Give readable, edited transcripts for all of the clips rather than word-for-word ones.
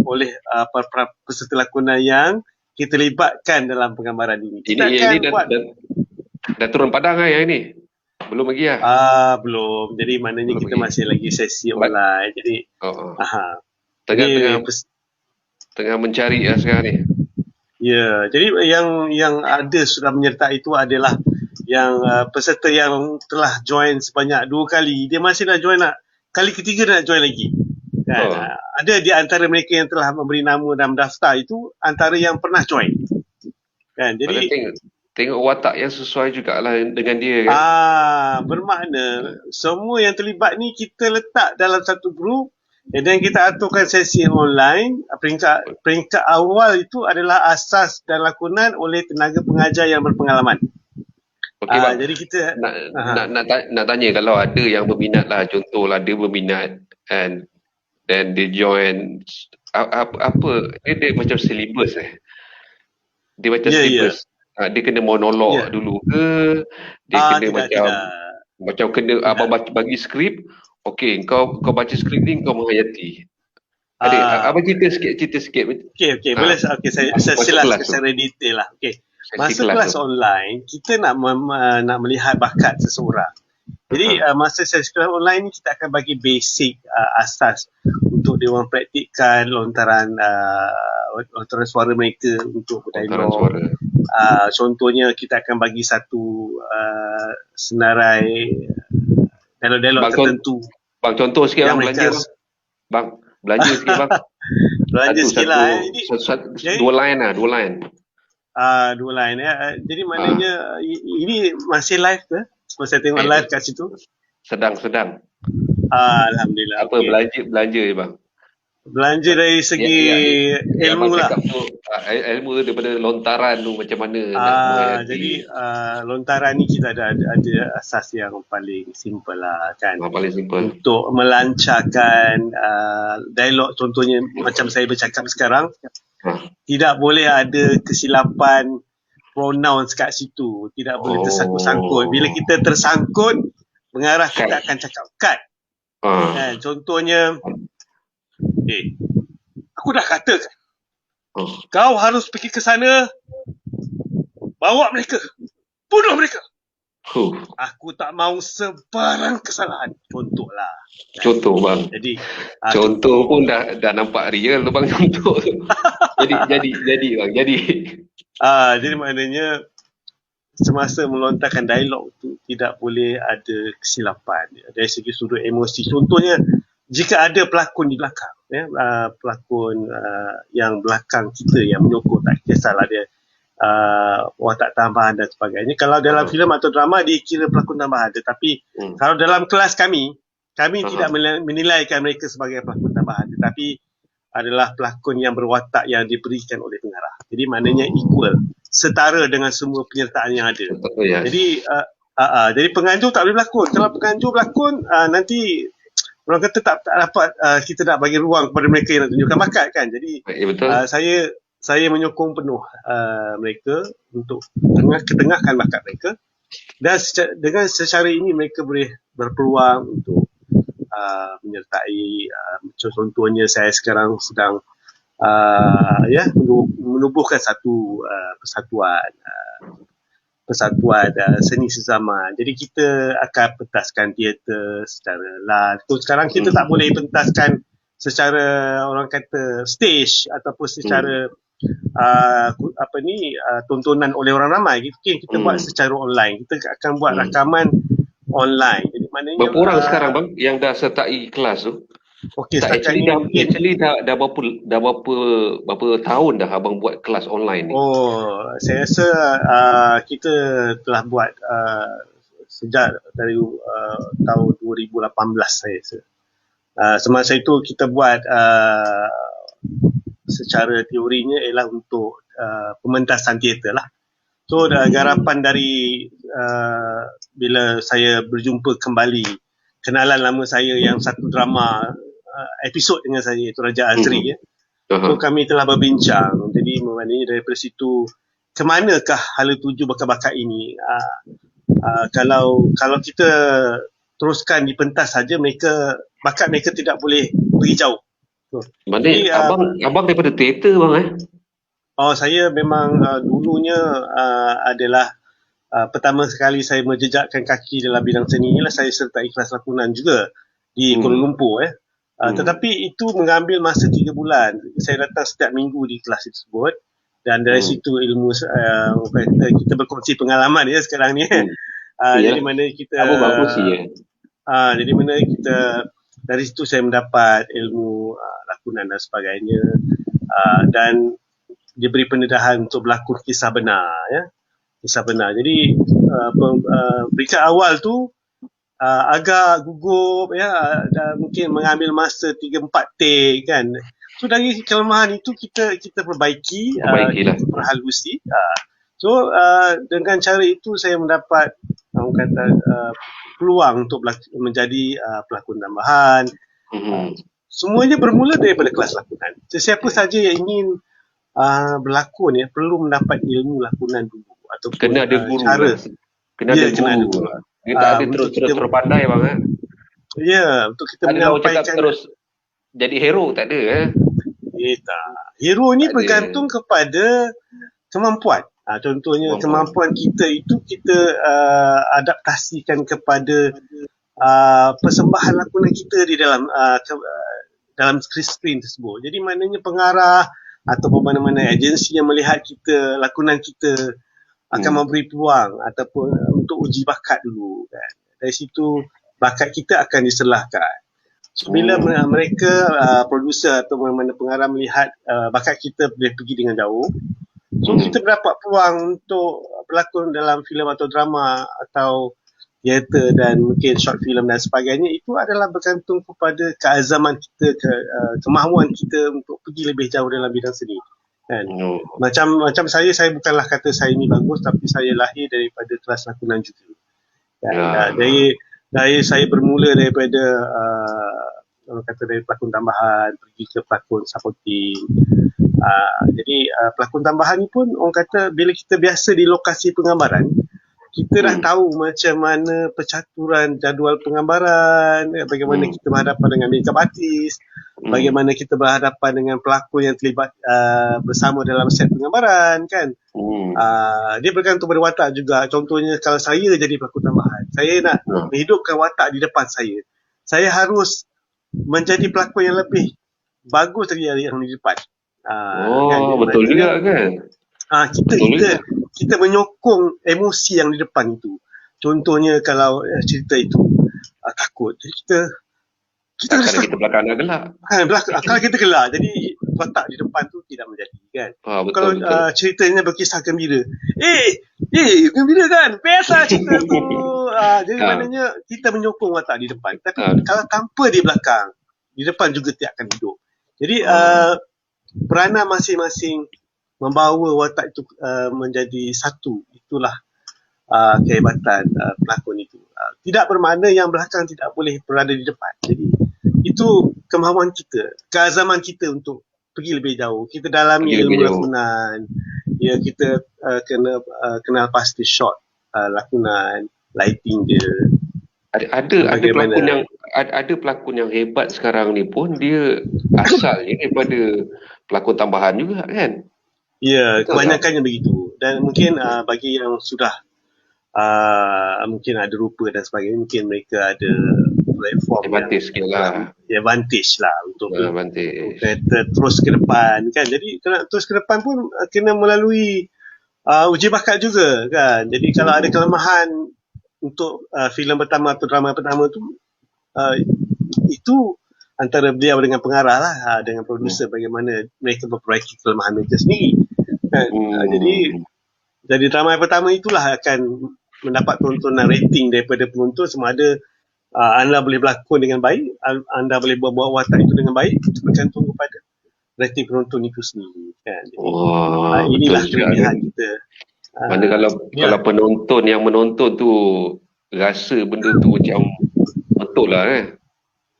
oleh peserta lakonan yang kita libatkan dalam penggambaran ini. Kita Ini dah turun padang yang ini? Belum lagi lah? Belum. Jadi maknanya Belum kita lagi. masih lagi sesi online. Jadi tengah mencari sekarang ni. Ya, jadi yang ada sudah menyertai itu adalah yang peserta yang telah join sebanyak 2 kali. Dia masih nak join kali ketiga nak join lagi. Kan? Ada di antara mereka yang telah memberi nama dan mendaftar itu antara yang pernah join. Kan? Jadi tengok watak yang sesuai jugalah dengan dia kan. Bermakna semua yang terlibat ni kita letak dalam satu grup dan kita aturkan sesi online. Peringkat awal itu adalah asas dan lakonan oleh tenaga pengajar yang berpengalaman. Okey bang. Jadi kita nak tanya kalau ada yang berminat lah, contohlah dia berminat and then dia join apa dia macam syllabus dia macam syllabus. Dia kena monolog dulu ke? Dia kena macam kena abang bagi skrip. Okey, kau baca skrip ni kau menghayati. Abang cerita sikit. Okey, boleh. Okey, saya silas secara detail lah. Okey. Masa kelas online, kita nak melihat bakat seseorang. Jadi masa sesi kelas online ni kita akan bagi basic asas untuk dia orang praktikkan lontaran suara mereka untuk berdialog. Contohnya kita akan bagi satu senarai dialog tertentu. Bang contoh sikit bang, belanja bang. Bang belanja sikit bang. Belanja sikit lah. Dua line. Dua line jadi maknanya ini masih live ke? Sebab saya tengok live kat situ. Sedang. Alhamdulillah. Apa belanja je bang? Belanja dari segi ilmu lah. Ilmu daripada lontaran tu macam mana jadi lontaran ni kita ada asas yang paling simple lah kan. Paling simple. Untuk melancarkan dialog, contohnya macam saya bercakap sekarang, tidak boleh ada kesilapan pronouns kat situ. Tidak boleh tersangkut-sangkut. Bila kita tersangkut, mengarah kita akan cakap cut. Kan? Contohnya, aku dah katakan kau harus pergi ke sana, bawa mereka, bunuh mereka. Aku tak mahu sebarang kesalahan. Contohlah. Contoh bang. Jadi contoh pun dah nampak real tu bang. Contoh. jadi bang. Jadi maknanya semasa melontarkan dialog tu tidak boleh ada kesilapan dari segi sudut emosi. Contohnya jika ada pelakon di belakang, pelakon yang belakang kita yang menyokong, tak kisahlah dia watak tambahan dan sebagainya. Kalau dalam filem atau drama dia kira pelakon tambahan, tetapi kalau dalam kelas kami tidak menilaikan mereka sebagai pelakon tambahan, tetapi adalah pelakon yang berwatak yang diberikan oleh pengarah. Jadi maknanya equal, setara dengan semua penyertaan yang ada. Jadi penganjur tak boleh berlakon. Kalau penganjur berlakon, nanti orang kata tak dapat, kita nak bagi ruang kepada mereka yang nak tunjukkan bakat kan. Jadi saya menyokong penuh mereka untuk ketengahkan bakat mereka, dan dengan secara ini mereka boleh berpeluang untuk menyertai. Contohnya saya sekarang sedang menubuhkan satu persatuan seni sezaman. Jadi kita akan pentaskan teater secara live. Sekarang kita tak boleh pentaskan secara orang kata stage ataupun secara tontonan oleh orang ramai. Kita buat secara online. Kita akan buat rakaman online. Jadi maknanya berkurang sekarang bang yang dah sertai kelas tu. Okey, actually dah berapa tahun dah abang buat kelas online ni? Saya rasa kita telah buat sejak dari tahun 2018 saya rasa. Semasa itu kita buat secara teorinya ialah untuk pementasan teater lah. So garapan dari bila saya berjumpa kembali kenalan lama saya yang satu drama episod dengan saya, iaitu Raja Azri. So kami telah berbincang. Jadi maknanya daripada situ, ke manakah hala tuju bakat-bakat ini? Kalau kita teruskan dipentas saja, bakat mereka tidak boleh pergi jauh. Mana Jadi abang daripada teater bang saya memang dulunya adalah pertama sekali saya menjejakkan kaki dalam bidang seni inilah saya sertai kelas lakonan juga di Kuala Lumpur. Tetapi itu mengambil masa 3 bulan. Saya datang setiap minggu di kelas tersebut dan dari situ ilmu kita berkongsi pengalaman ya sekarang ni. Jadi mana kita jadi mana kita dari situ saya mendapat ilmu lakonan dan sebagainya, dan diberi pendedahan untuk berlakon kisah benar ya. Kisah benar. Jadi peringkat awal tu agak gugup ya, dan mungkin mengambil masa 3-4 take kan. So dari kelemahan itu kita perbaiki, kita perhalusi. So dengan cara itu saya mendapat peluang untuk menjadi pelakon tambahan. Semuanya bermula daripada kelas lakonan. Sesiapa saja yang ingin berlakon ya perlu mendapat ilmu lakonan dulu ataupun kena ada guru cara. Kena ada guru. Dia tak ada terus pandai bang Ya, untuk kita menyampaikan terus jadi hero tak ada tak. Hero ni bergantung kepada kemampuan. Contohnya kemampuan kita itu kita adaptasikan kepada persembahan lakonan kita di dalam skrin tersebut. Jadi maknanya pengarah atau mana-mana agensi yang melihat kita, lakonan kita akan memberi peluang ataupun untuk uji bakat dulu kan. Dari situ bakat kita akan diserlahkan. So, bila mereka produser atau mana-mana pengarah melihat bakat kita boleh pergi dengan jauh, so kita mendapat peluang untuk berlakon dalam filem atau drama atau teater dan mungkin short film dan sebagainya. Itu adalah bergantung kepada keazaman kita, kemahuan kita untuk pergi lebih jauh dalam bidang seni kan. Macam saya bukanlah kata saya ni bagus, tapi saya lahir daripada kelas lakonan juga kan. Dari saya bermula daripada dari pelakon tambahan pergi ke pelakon supporting. Jadi pelakon tambahan ni pun orang kata bila kita biasa di lokasi penggambaran, kita dah tahu macam mana percaturan jadual penggambaran, bagaimana kita berhadapan dengan makeup artist, bagaimana kita berhadapan dengan pelakon yang terlibat bersama dalam set penggambaran kan. Dia bergantung pada watak juga. Contohnya kalau saya jadi pelakon tambahan, saya nak menghidupkan watak di depan saya harus menjadi pelakon yang lebih bagus dari yang di depan. Kan? Betul juga kan. Kita menyokong emosi yang di depan itu. Contohnya kalau cerita itu takut, kita belakang nak gelak. Kalau kita gelak, jadi watak di depan tu tidak menjadi kan. Kalau ceritanya berkisah gembira, gembira kan, biasa cerita tu. Jadi maknanya kita menyokong watak di depan. Tapi kalau tanpa di belakang, di depan juga tidak akan hidup. Jadi peranan masing-masing membawa watak itu menjadi satu. Itulah kehebatan pelakon itu. Tidak bermakna yang belakang tidak boleh berada di depan. Jadi itu kemahuan kita, keazaman kita untuk pergi lebih jauh. Kita dalami ilmu lakonan. Ya, kita kena kenal pasti shot lakonan, lighting dia. Ada pelakon yang hebat sekarang ni pun dia asalnya daripada pelakon tambahan juga kan. Ya, kebanyakannya begitu. Dan mungkin bagi yang sudah mungkin ada rupa dan sebagainya, mungkin mereka ada platform advantage lah untuk terus ke depan kan. Jadi terus ke depan pun kena melalui uji bakat juga kan. Jadi kalau ada kelemahan untuk filem pertama atau drama pertama tu, itu antara beliau dengan pengarah lah, dengan produser, bagaimana mereka memperbaiki kelemahan mereka sendiri kan. Jadi drama yang pertama itulah akan mendapat tontonan rating daripada penonton. Sama ada anda boleh berlakon dengan baik, anda boleh bawa watak itu dengan baik, itu bergantung kepada rating penonton itu sendiri kan. Jadi, inilah kelebihan kita. Mana kalau penonton yang menonton tu rasa benda tu macam betul lah kan.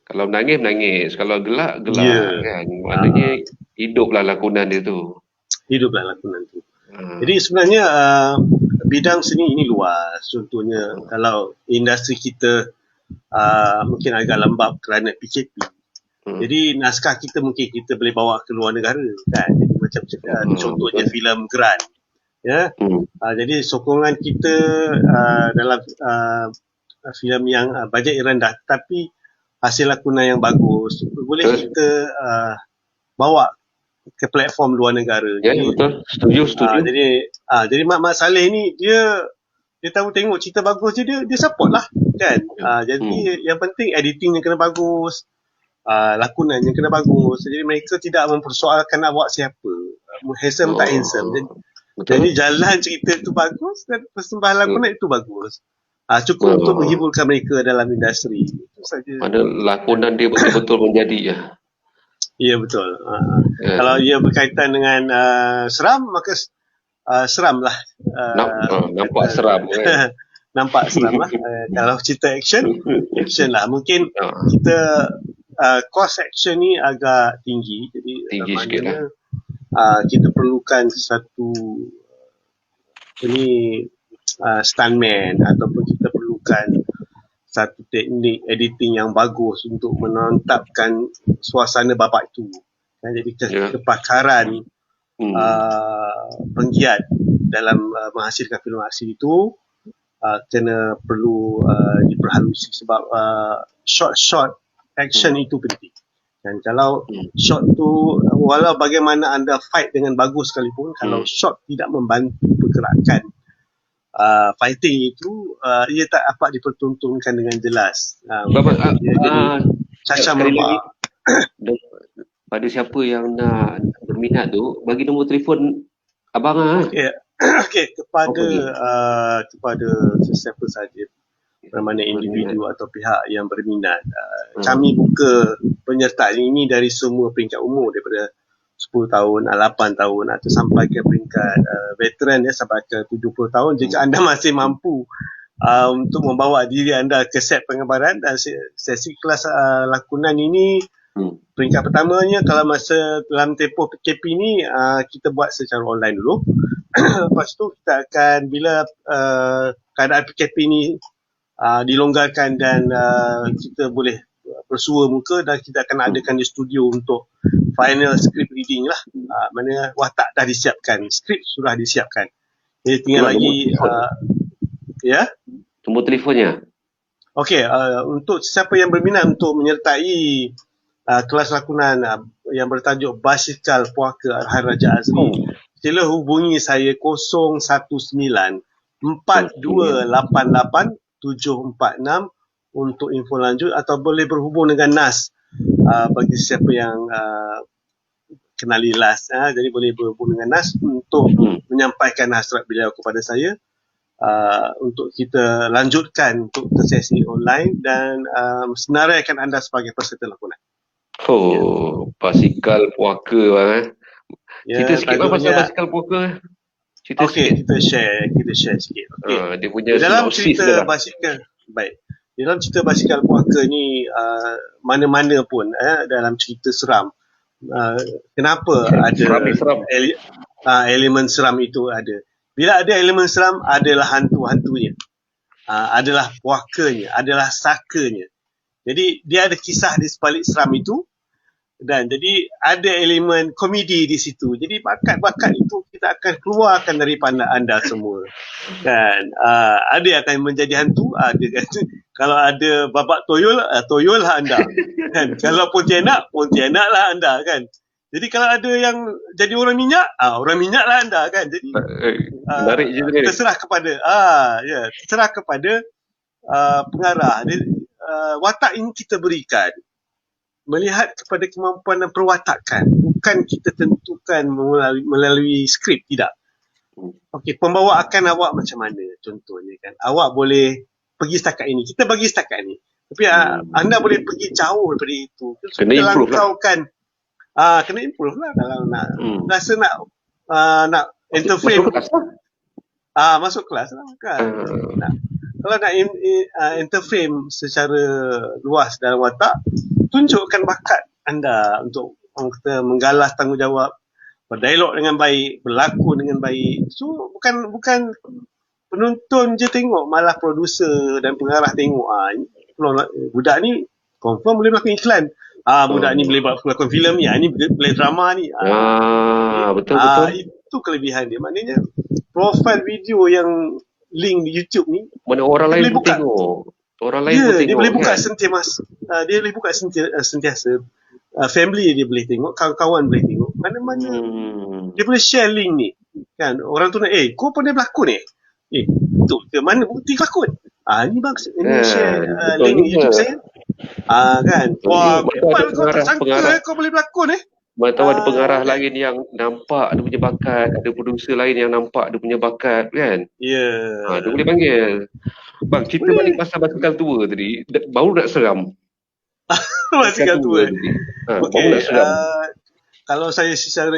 Kalau menangis, kalau gelak kan. Maknanya hiduplah lakonan dia tu. Jadi sebenarnya bidang seni ini luas. Contohnya kalau industri kita mungkin agak lembab kerana PKP. Jadi naskah kita mungkin kita boleh bawa ke luar negara kan. Jadi macam contohnya filem Grant. Ya. Jadi sokongan kita dalam filem yang bajet yang rendah tapi hasil lakonan yang bagus boleh kita bawa ke platform luar negara. Ya, betul. Setuju. Jadi Mak Saleh ni dia tahu tengok cerita bagus je dia support lah kan. Jadi yang penting editingnya kena bagus, lakonannya kena bagus. Jadi mereka tidak mempersoalkan awak siapa, handsome tak handsome. Jadi jalan cerita tu bagus dan persembahan lakonan itu bagus. Cukup untuk menghiburkan mereka dalam industri. Itu saja. Mana lakonan dia betul-betul menjadi ya. Ya, betul. Kalau ia berkaitan dengan seram, maka seram lah. Nampak seram kan. Nampak seram lah. Kalau cerita action lah. Mungkin kita cost action ni agak tinggi. Jadi tinggi sikit lah. Kita perlukan satu stuntman ataupun kita perlukan satu teknik editing yang bagus untuk menantapkan suasana babak itu. Jadi kepakaran penggiat dalam menghasilkan filem aksi itu kena perlu diperhalusi sebab shot action itu penting. Dan kalau shot tu walau bagaimana anda fight dengan bagus sekalipun, kalau shot tidak membantu pergerakan fighting itu, ia tak dapat dipertontonkan dengan jelas. Cacat merupakan. Pada siapa yang nak berminat tu, bagi nombor telefon abang Okey, kepada sesiapa saja, mana individu atau pihak yang berminat, kami buka penyertaan ini dari semua peringkat umur, daripada 10 tahun, 8 tahun atau sampai ke peringkat veteran sampai ke 70 tahun. Jika anda masih mampu untuk membawa diri anda ke set penggambaran dan sesi kelas lakonan ini, peringkat pertamanya kalau masa dalam tempoh PKP ni kita buat secara online dulu. Lepas tu kita akan bila keadaan PKP ni dilonggarkan dan kita boleh bersua muka, dan kita akan adakan di studio untuk final script reading lah. Mana watak dah disiapkan, skrip sudah disiapkan. Jadi tinggal lagi nombor telefonnya. Okey, untuk siapa yang berminat untuk menyertai kelas lakonan yang bertajuk Basikal Puaka Arhan Raja Azri, sila hubungi saya 019 4288 746 untuk info lanjut, atau boleh berhubung dengan Nas bagi siapa yang kenali Las. Jadi boleh berhubung dengan Nas untuk menyampaikan hasrat beliau kepada saya untuk kita lanjutkan untuk sesi online dan senaraikan anda sebagai peserta lakonan. Basikal Puaka bang. Cerita sikit bang pasal basikal puaka. Okey, kita share sikit. Dia punya dalam cerita basikal, baik. Dalam cerita basikal puaka ni mana-mana pun dalam cerita seram, kenapa ada elemen seram itu ada. Bila ada elemen seram, adalah hantu-hantunya, adalah puakanya, adalah sakanya. Jadi dia ada kisah di sebalik seram itu, dan jadi ada elemen komedi di situ. Jadi bakat-bakat itu kita akan keluarkan daripada anda semua kan. Ada yang akan menjadi hantu, ada kan. Kalau ada babak toyol, toyol lah anda kan. Kalau pontianak lah anda kan. Jadi kalau ada yang jadi orang minyak lah anda kan. Jadi terserah kepada terserah kepada pengarah. Watak ini kita berikan melihat kepada kemampuan dan perwatakan, bukan kita tentukan melalui skrip, tidak. Okey, pembawaan awak macam mana contohnya kan. Awak boleh pergi setakat ini, kita bagi setakat ini. Tapi anda boleh pergi jauh daripada itu. Kena improve lah. Kena improve lah kalau nak rasa nak interframe. Masuk kelas lah kan. Kalau nak interframe secara luas dalam watak, tunjukkan bakat anda untuk kita menggalas tanggungjawab, berdialog dengan baik, berlakon dengan baik. So bukan penonton je tengok, malah producer dan pengarah tengok budak ni confirm boleh melakukan iklan. budak ni boleh buat pelakon filem ni, ni boleh drama ni. Betul. Itu kelebihan dia. Maknanya profil video yang link di YouTube ni, mana orang lain pun tengok. Orang lain pun tengok. Dia boleh buka sentiasa. Dia boleh buka sentiasa. Family dia boleh tengok, kawan-kawan boleh tengok. Mana-mana dia boleh share link ni. Kan orang tu nak, kau pernah berlakon betul ke? Mana bukti kelakon? Ni bagus. Ini share link YouTube saya. Kan? Wah, kau tak sangka kau boleh berlakon Mana tahu ada pengarah lain yang nampak dia punya bakat, ada producer lain yang nampak dia punya bakat kan? Ya. Dia boleh panggil. Bang, cerita balik pasal basikal tua tadi, baru nak seram. Basikal tua tadi. Baru nak seram. Kalau saya secara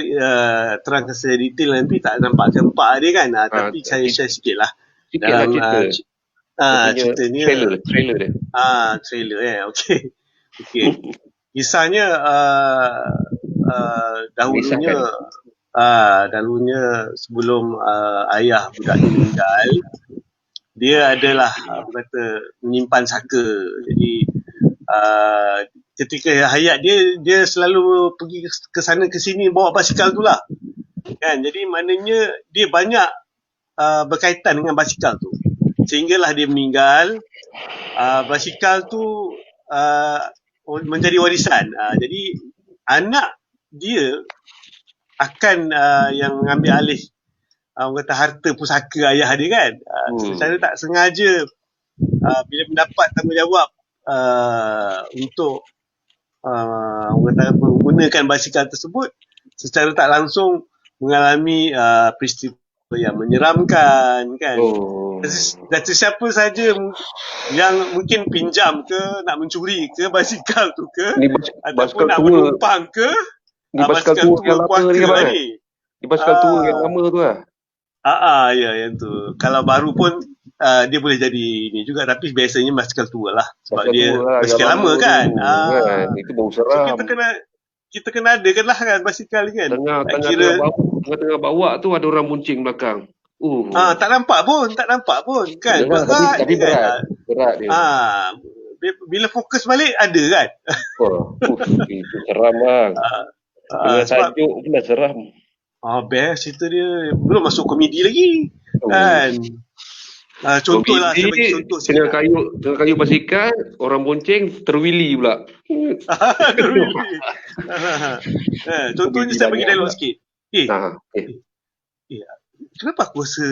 terangkan secara detail nanti tak nampak gempak dia kan. Tapi saya share sikit lah. Dalam ceritanya trailer dia. Trailer Okey. Kisahnya dahulunya sebelum ayah budak ni meninggal, dia adalah menyimpan saka. Jadi ketika hayat dia selalu pergi ke sana ke sini bawa basikal tu lah. Kan? Jadi maknanya dia banyak berkaitan dengan basikal tu. Sehinggalah dia meninggal, basikal tu menjadi warisan. Jadi anak dia akan yang mengambil alih harta pusaka ayah dia kan. Secara tak sengaja bila mendapat tanggungjawab untuk menggunakan basikal tersebut, secara tak langsung mengalami peristiwa yang menyeramkan kan. Dan siapa saja yang mungkin pinjam ke, nak mencuri ke basikal tu ke, ataupun nak menumpang ke, basikal tua yang lama ni kan. Di basikal tua yang lama tu lah. Yang tu. Kalau baru pun dia boleh jadi ini juga, tapi biasanya basikal tua lah. Sebab basikal dia basikal lama kan. Itu bau seram. So, kita kena ada kan lah kan basikal kan. Tengah bawa tu ada orang buncing belakang. Tak nampak pun kan. Tapi berat dia. Bila fokus balik ada kan. Itu seram bang. Dengan tajuk pun dah seram. Best cerita dia. Belum masuk komedi lagi. Kan. Contohlah saya bagi contoh tengah kayu basikal, orang bonceng terwili pula. Contohnya saya bagi dialog sikit. Kenapa aku rasa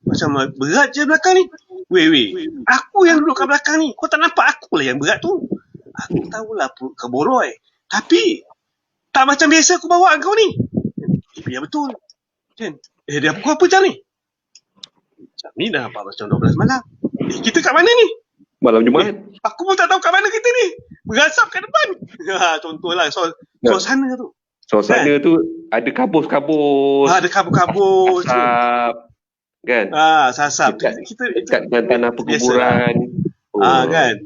macam berat je belakang ni? Weh, aku yang duduk kat belakang ni, kau tak nampak aku lah yang berat tu. Aku tahulah kau boroi, tapi tak macam biasa aku bawa kau ni. Ya betul kan? Dia pukul apa macam ni? Macam ni dah macam 12 malam. Kita kat mana ni? Malam Jumaat. Aku pun tak tahu kat mana kita ni. Berasap kat depan. Contohlah suasana tu. Suasana tu ada kabus-kabus. Ada kabus-kabus. Asap. Kan? Sasap. Dekat tanah perkuburan. Kan?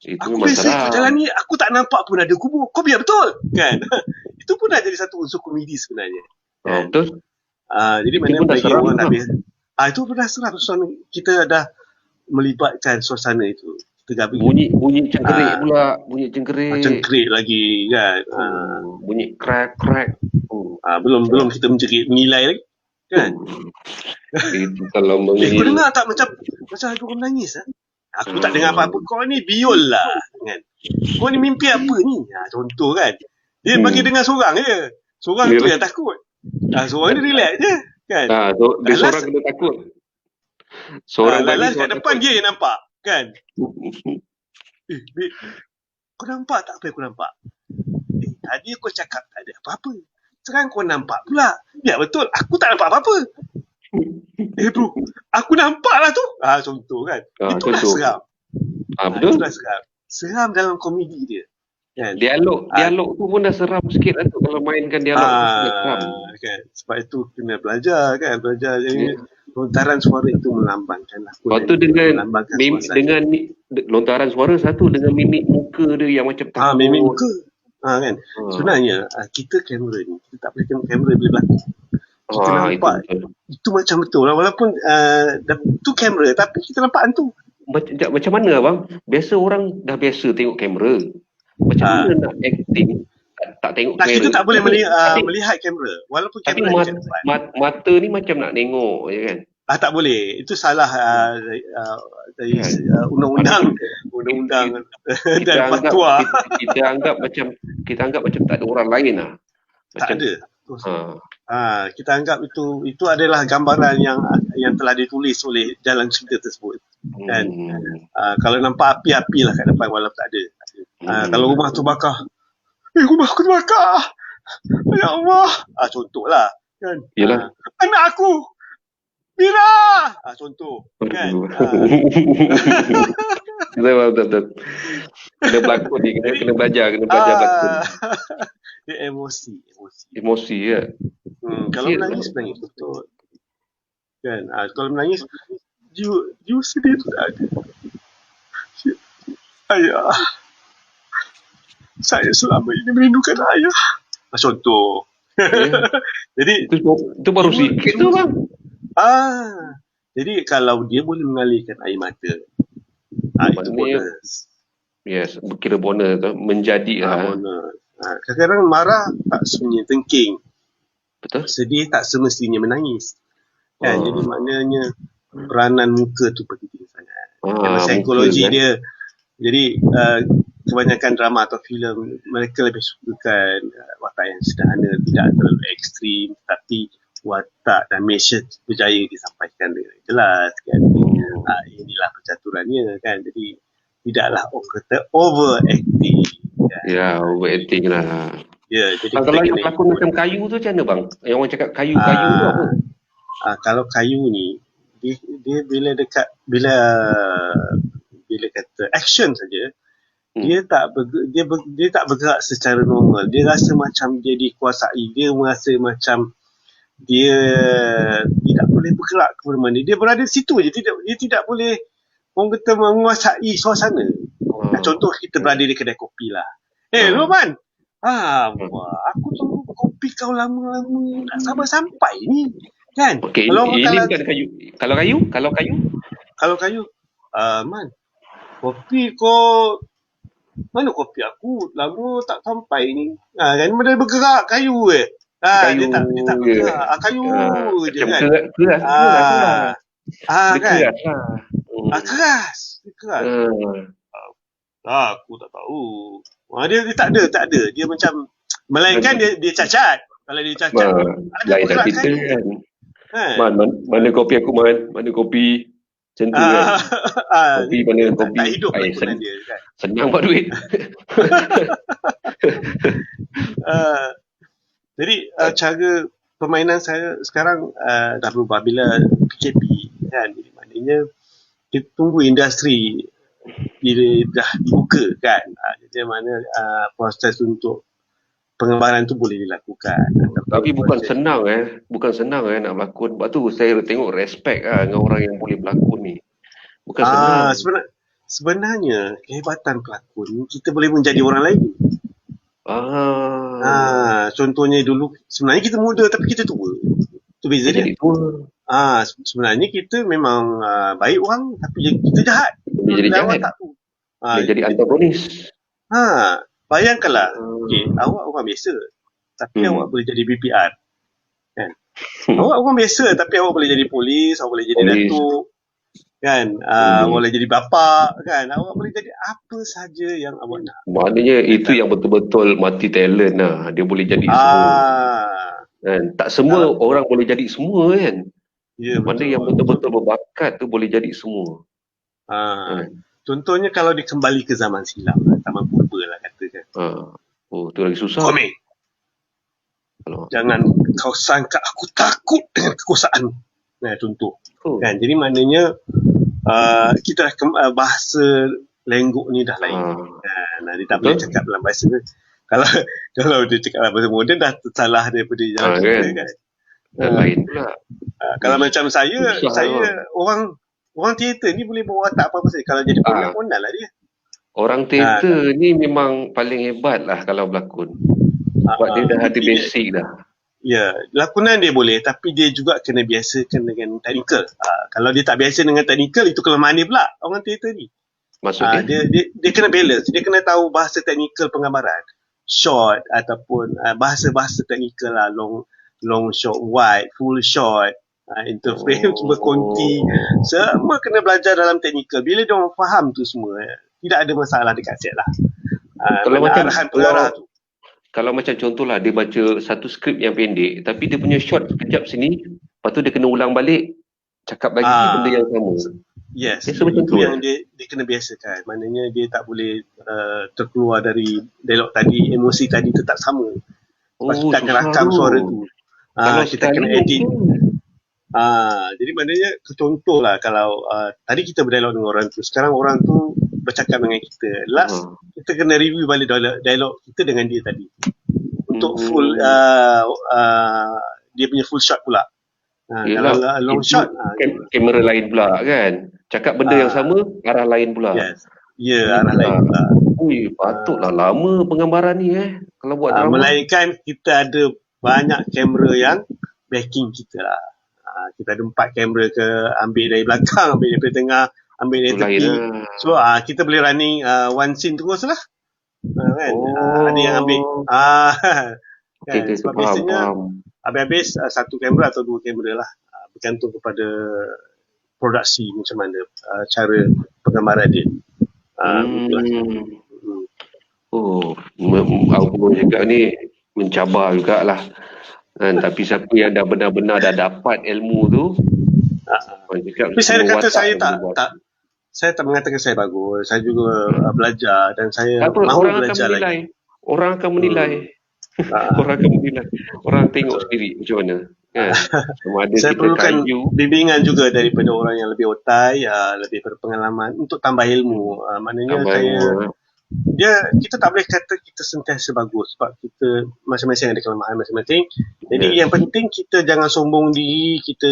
Itu aku biasa ikut jalan ni, aku tak nampak pun ada kubur. Kau biar betul. Kan? Itu pun dah jadi satu unsur komedi sebenarnya. Betul. Jadi mana bagi orang tak biasa. Itu pun dah seram. Kita dah melibatkan suasana itu. Bunyi cengkerik pula. Bunyi cengkerik. Cengkerik lagi kan. Bunyi crack. Belum kita menilai lagi. Kan? Itu kalau menilai. Kau dengar tak macam ada orang menangis? Aku tak dengar apa-apa. Kau ni biol lah. Kan? Kau ni mimpi apa ni? Contoh kan. Dia bagi dengar seorang je. Seorang tu yang takut. Seorang ni relax je. Kan? Dia seorang kena takut. Seorang lalas kat depan dia yang nampak. Kan? Kau nampak tak apa yang aku nampak? Tadi aku cakap tak ada apa-apa. Sekarang kau nampak pula. Ya betul, aku tak nampak apa-apa. Bro, aku nampak lah tu. Contoh kan. Itulah seram. Betul. Itulah seram. Seram dalam komedi dia. Kan? Dialog tu pun dah seram sikit lah tu. Kalau mainkan dialog tu seram. Kan? Sebab itu kena belajar kan. Jadi lontaran suara itu melambangkan lah. Lepas tu dengan lontaran suara satu, dengan mimik muka dia yang macam takut. Mimik muka. Kan? Sebenarnya kita kamera ni, kita tak boleh tengok kamera bila berlakon. Kita nampak itu macam betul. Walaupun itu kamera, tapi kita nampak hantu. Macam mana abang? Biasa orang dah biasa tengok kamera. Macam Ah, mana nak acting tak tengok nah, kita kamera? tak boleh Tapi melihat kamera walaupun tapi kamera ada kat depan. mata ni macam nak tengok je kan. Tak boleh. Itu salah dari Kan? undang-undang Kita dan anggap fatwa. kita anggap macam tak ada orang lain lah. Tak Macam ada. ha, Kita anggap itu adalah gambaran yang telah ditulis oleh jalan cerita tersebut. Kan? Kalau nampak api-api lah kat depan walaupun tak ada. Kalau rumah tu bakar, rumah aku terbakar. Ya Allah. Contohlah. Kan? Yalah. Anak aku. Mira. Contoh. Kan? Betul. Kena berlakon ni, kena belajar berlakon. Dia emosi Ya. Kalau menangis betul. Kan? Kalau menangis jiwa sedih tu tak ada. Ayah. Saya selama ini merindukan ayah. Contoh. Jadi itu baru sikit tu bang. Jadi kalau dia boleh mengalirkan air mata, itu bonus. Yes, kira bonus tu menjadi bonus. Kadang-kadang marah tak semestinya tengking. Betul. Sedih tak semestinya menangis. Kan? Jadi maknanya peranan muka tu penting sangat. Dalam psikologi dia. Jadi kebanyakan drama atau filem mereka lebih sukakan watak yang sederhana, tidak terlalu ekstrim, tapi watak dan mesej berjaya disampaikan dengan jelas kan. Inilah percaturannya kan. Jadi tidaklah orang kata overacting kan. Ya, overacting lah. Ya, jadi kalau yang pelakon macam kayu tu macam mana bang? Yang orang cakap kayu tu apa? Kalau kayu ni dia bila kata action saja, dia tak bergerak secara normal. Dia rasa macam dia dikuasai. Dia merasa macam dia tidak boleh bergerak ke mana-mana. Dia berada di situ je. Dia tidak boleh orang kata menguasai suasana. Contoh kita berada di kedai kopi lah. Roman. Aku tunggu kopi kau lama-lama. Tak sabar sampai ni. Kan? Okay, ini bukan kayu. Kalau kayu? Man. Kopi kau mana kopi aku? Lama tak sampai ni. Kan mana bergerak kayu kayu dia tak bergerak. Kayu je kan. Keras kan. Keras. Aku tak tahu. Dia tak ada. Dia macam melainkan dia cacat. Kalau dia cacat ada bergerak kayu. Kan? Mana kopi aku mana kopi macam tu kan. Kopi mana kopi tak hidup lakonan dia kan. Senang buat duit. Jadi cara permainan saya sekarang dah berubah bila PKP kan. Jadi maknanya kita tunggu industri bila dah dibuka kan. Jadi mana proses untuk pengembaraan tu boleh dilakukan. Tapi bukan senang nak berlakon. Sebab tu saya tengok respect dengan orang yang boleh berlakon ni. Bukan senang. Sebenarnya kehebatan pelakon kita boleh menjadi orang lain. Contohnya dulu sebenarnya kita muda tapi kita tua. Itu beza dia. Sebenarnya kita memang baik orang tapi kita jahat. Dia jadi jahat. Dia jadi antagonis. Bayangkanlah, awak orang biasa tapi awak boleh jadi BPR. Kan? Awak orang biasa tapi awak boleh jadi polis, awak boleh jadi datuk. Kan? Boleh jadi bapa, kan? Awak boleh jadi apa saja yang awak nak. Maknanya itu yang betul-betul multi talent lah. Dia boleh jadi semua. Kan? Tak semua orang boleh jadi semua kan. Ya, mana yang betul-betul berbakat tu boleh jadi semua. Contohnya kalau dikembali ke zaman silam, zaman purba lah katakan. Tu lagi susah. Komik. Jangan kau sangka aku takut dengan kekuasaan. Contoh. Kan? Jadi maknanya kita dah bahasa lenggok ni dah lain. Dia tak boleh cakap dalam bahasa ni. Kalau dia cakap dalam bahasa moden dah salah daripada jalan kita kan. Lain pula. Kalau macam saya orang teater ni boleh bawa watak apa-apa saja. Kalau jadi pondan lah dia. Orang teater ni memang paling hebat lah kalau berlakon. Sebab dia dah ada basic dah. Ya, lakonan dia boleh tapi dia juga kena biasakan dengan teknikal. Kalau dia tak biasa dengan teknikal, itu kelemahan dia pula orang teater ni. Maksud dia? Dia kena balance. Dia kena tahu bahasa teknikal penggambaran. Short ataupun bahasa-bahasa teknikal lah. Long shot, wide, full shot, interframe, berkonti. Semua kena belajar dalam teknikal. Bila dia orang faham tu semua, tidak ada masalah dekat set lah. Kalau macam arahan pengarah tu. Kalau macam contohlah dia baca satu skrip yang pendek tapi dia punya shot sekejap sini, lepas tu dia kena ulang balik cakap lagi benda yang sama. Yes, itu yang dia kena biasakan. Maknanya dia tak boleh terkeluar dari dialog tadi, emosi tadi tetap sama. Lepas kita akan rakam suara tu. Kita kena edit. Jadi maknanya contohlah kalau tadi kita berdialog dengan orang tu, sekarang orang tu bercakap dengan kita. Last kita kena review balik dialog kita dengan dia tadi. Untuk full dia punya full shot pula. Kalau long shot kamera lain pula kan. Cakap benda yang sama, arah lain pula. Yes. Arah lain pula. Patutlah lama penggambaran ni kalau buat drama. Melainkan kita ada banyak kamera yang backing kita lah. Kita ada 4 kamera ke, ambil dari belakang, ambil dari tengah, ambil dari tepi. So kita boleh running one scene terus lah. Kan? Ada yang ambil. Kan? Sebab biasanya habis-habis 1 kamera atau 2 kamera lah. Bergantung kepada produksi macam mana, cara penggambaran dia. Aku juga ni mencabar jugalah. Tapi siapa yang dah benar-benar dah dapat ilmu tu, tapi saya kata saya tak mengatakan saya bagus. Saya juga belajar dan saya mahu belajar lagi. Orang akan menilai. Orang akan menilai. Orang tengok sendiri macam mana. Saya perlukan bimbingan juga daripada orang yang lebih otai, lebih berpengalaman untuk tambah ilmu. Maknanya kita tak boleh kata kita sentiasa bagus sebab kita masing-masing ada kelemahan masing-masing. Jadi yang penting kita jangan sombong diri, kita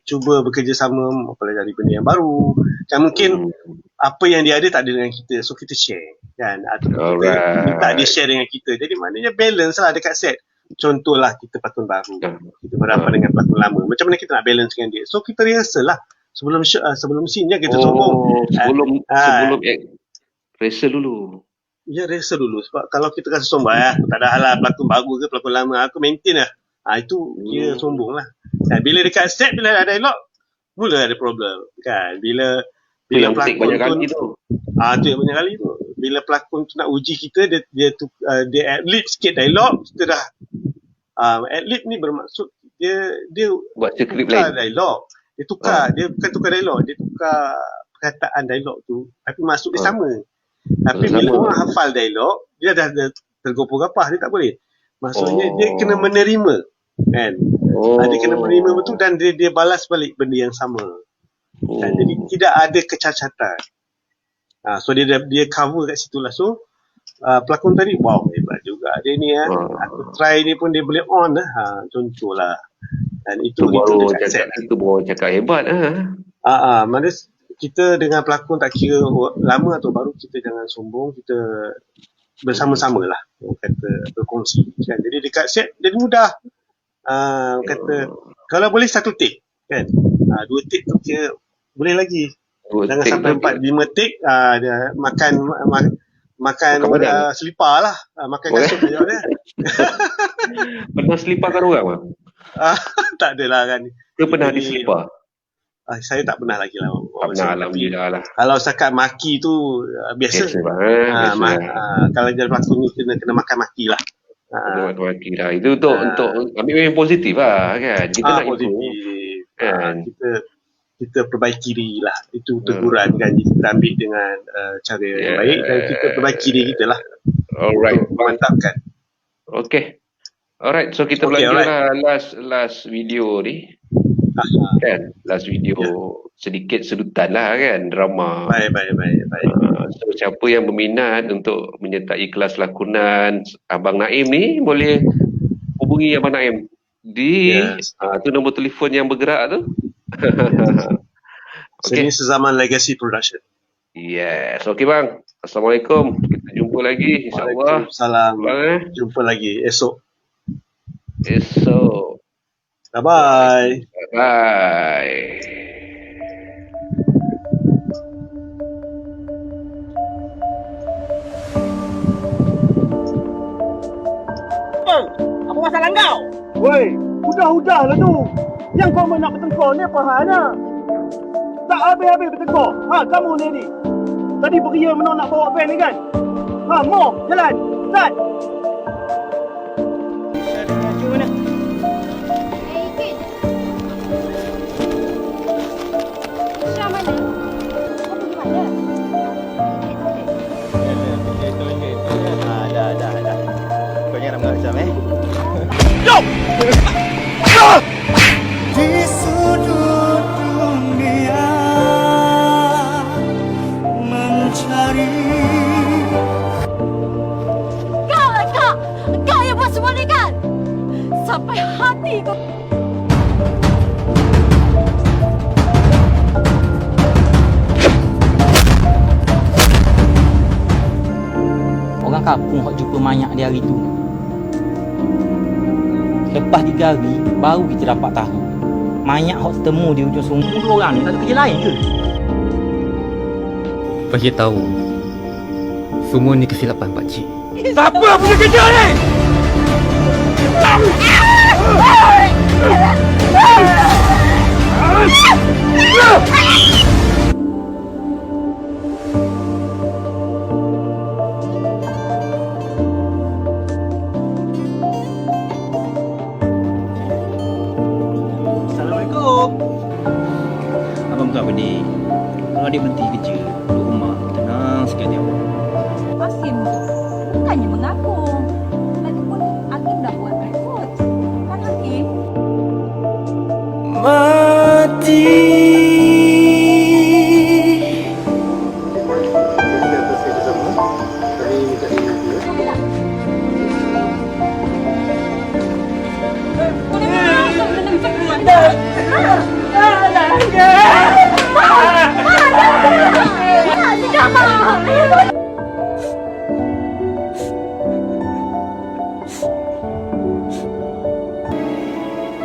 cuba bekerjasama mempelajari benda yang baru. Kan mungkin apa yang dia ada tak ada dengan kita, so kita share kan, atau kita minta dia share dengan kita. Jadi maknanya balance lah dekat set. Contohlah kita pelakon baru, kita berhadapan dengan pelakon lama, macam mana kita nak balance dengan dia? So kita rehearsal lah sebelum scene kita sombong. Sebelum rehearsal dulu. Ya, rehearsal dulu. Sebab kalau kita rasa sombong, tak ada hal lah pelakon baru ke pelakon lama, aku maintain lah. Itu dia sombong lah. Bila dekat set, bila ada dialog, mula ada problem. Kan? Bila pelakon banyak kali tu. Itu yang banyak kali tu. Bila pelakon tu nak uji kita, dia ad-lib sikit dialog, kita dah ad-lib ni bermaksud dia buat skrip lain. Dialog. Dia tukar, dia bukan tukar dialog, dia tukar perkataan dialog tu, tapi maksud dia sama. Tapi bila orang hafal dialog, dia dah tergopoh-gapah, dia tak boleh. Maksudnya dia kena menerima, kan? Dia kena menerima betul dan dia balas balik benda yang sama. Kan? Jadi tidak ada kecacatan. So dia cover kat situ lah. So pelakon tadi, wow, hebat juga dia ni. Aku try ni pun dia boleh on lah. Contohlah. Dan itu baru cakap hebat. Mana kita dengan pelakon tak kira lama atau baru, kita jangan sombong, kita bersama-sama lah, kata berkongsi kan. Jadi dekat set jadi mudah. Kata kalau boleh 1 take kan, 2 take tu kira boleh lagi. Jangan sampai 4-5 take dia makan selipar lah, makan kasut dia. Pernah seliparkan orang bang? Tak adalah kan. Dia pernah diselipar? Saya tak pernah lagi lah. Alhamdulillah lah. Kalau setakat maki tu biasa. Kalau jadi pelakon ni kena makan maki lah. Kena makan maki lah. Itu untuk ambil yang positif lah kan. Kita nak positif. Kita perbaiki diri lah. Itu teguran kan. Kita ambil dengan cara yang baik dan kita perbaiki diri kita lah. Alright. Memantapkan. Okay. Alright. So kita belajar lah last video ni. Kan last video sedikit sedutan lah kan, drama. Baik. So siapa yang berminat untuk menyertai kelas lakonan Abang Naim ni, boleh hubungi Abang Naim di tu nombor telefon yang bergerak tu. Seni Sezaman Legacy Production. Yes. Okay bang, Assalamualaikum, kita jumpa lagi insyaAllah. Waalaikumsalam. Jumpa lagi esok. Bye. Apa masalah kau? Woi, udah-udahlah tu. Yang kau nak bertengkar ni apa halnya? Tak habis-habis bertengkar. Kamu ni. Tadi beria menang nak bawa van ni kan? Mau jalan. Start. Macam mana? Syah mana? Kau pergi mana? Dah. Kau jangan mengancam Di sudut dunia mencari. Kau yang buat semua ni kan? Sampai hati kau. Orang kampung hok jumpa mayat di hari tu. Lepas 3 hari, baru kita dapat tahu mayat hok ketemu di ujung sungai. Dua orang ni tak ada kerja lain ke? Pakcik tahu semua ni kesilapan pakcik. Siapa punya kerja ni? Assalamualaikum. Abang bukan benda. Kalau adik berhenti kerja, duduk rumah, tenang sikit dia. Hakim bukannya mengapung. Lagipun Hakim dah buat breakfast. Kan Hakim? Mati.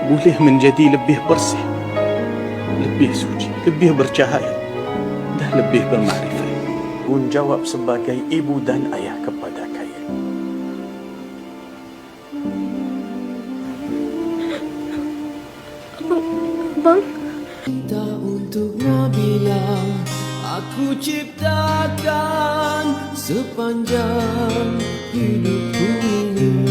Boleh menjadi lebih bersih, lebih suci, lebih bercahaya dan lebih bermakrifat. Menjawab sebagai ibu dan ayah kepada kalian. Bang? Tak untuknya bila aku ciptakan sepanjang hidupku ini.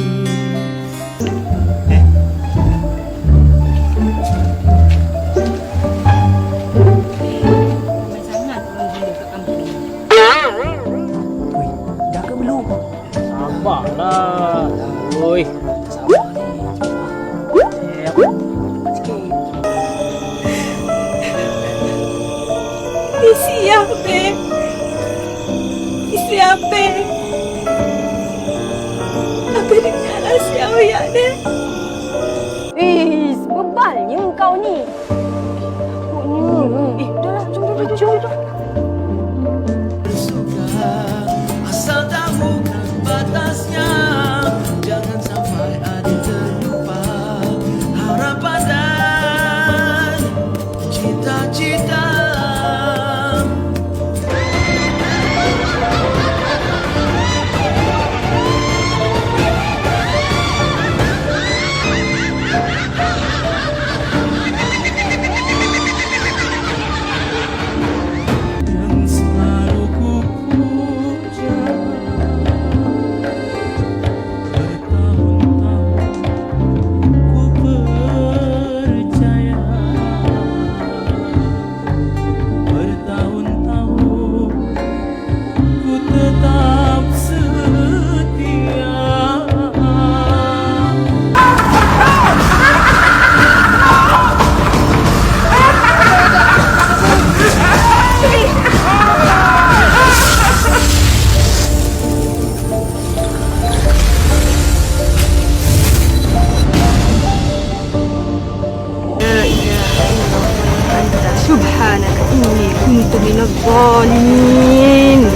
Ramai sangat orang gila kat kampung ni. Dah ke belum? Sabarlah. Oi. Sabar ni. Siapa? Apa dengan Asia Oyak ni? Bebalnya kau ni. Dah lah, jom. Bersuka asal tahu kan batasnya. Jangan sampai ada terlupa harapan dan cita-cita. Subhanaka inni kuntu minadh dhalimin.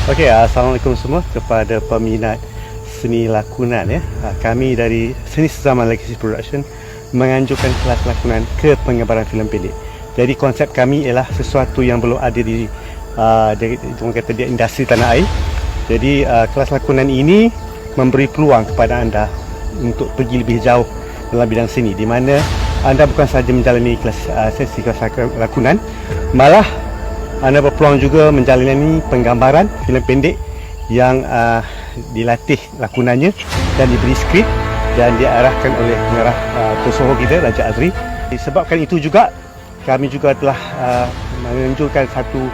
Okey, assalamualaikum semua kepada peminat seni lakonan ya. Kami dari Seni Sezaman Legacy Production menganjurkan kelas lakonan ke pengambaran filem pendek. Jadi konsep kami ialah sesuatu yang belum ada di orang kata di industri tanah air. Jadi kelas lakonan ini memberi peluang kepada anda untuk pergi lebih jauh dalam bidang seni, di mana anda bukan sahaja menjalani sesi kelas lakonan, malah anda berpeluang juga menjalani penggambaran filem pendek yang dilatih lakonannya dan diberi skrip dan diarahkan oleh pengarah tersohor kita, Raja Azri. Disebabkan itu juga kami juga telah menunjukkan satu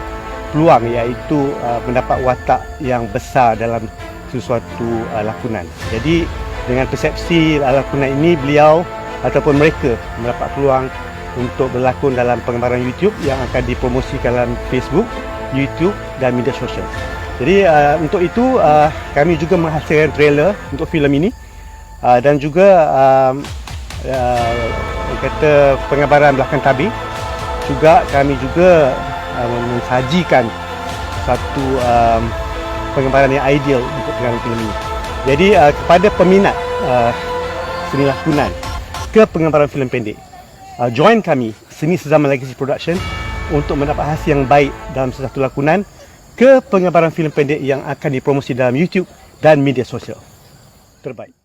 peluang, iaitu mendapat watak yang besar dalam sesuatu lakonan. Jadi dengan persepsi lakonan ini, beliau ataupun mereka mendapat peluang untuk berlakon dalam penggambaran YouTube yang akan dipromosikan dalam Facebook, YouTube dan media sosial. Jadi untuk itu kami juga menghasilkan trailer untuk filem ini dan juga kata penggambaran belakang tabir. Juga kami juga mensajikan satu penggambaran yang ideal untuk penggambaran filem ini. Jadi kepada peminat seni lakonan ke penggambaran filem pendek, join kami Seni Sezaman Legacy Production untuk mendapat hasil yang baik dalam sesuatu lakonan ke penggambaran filem pendek yang akan dipromosi dalam YouTube dan media sosial. Terbaik.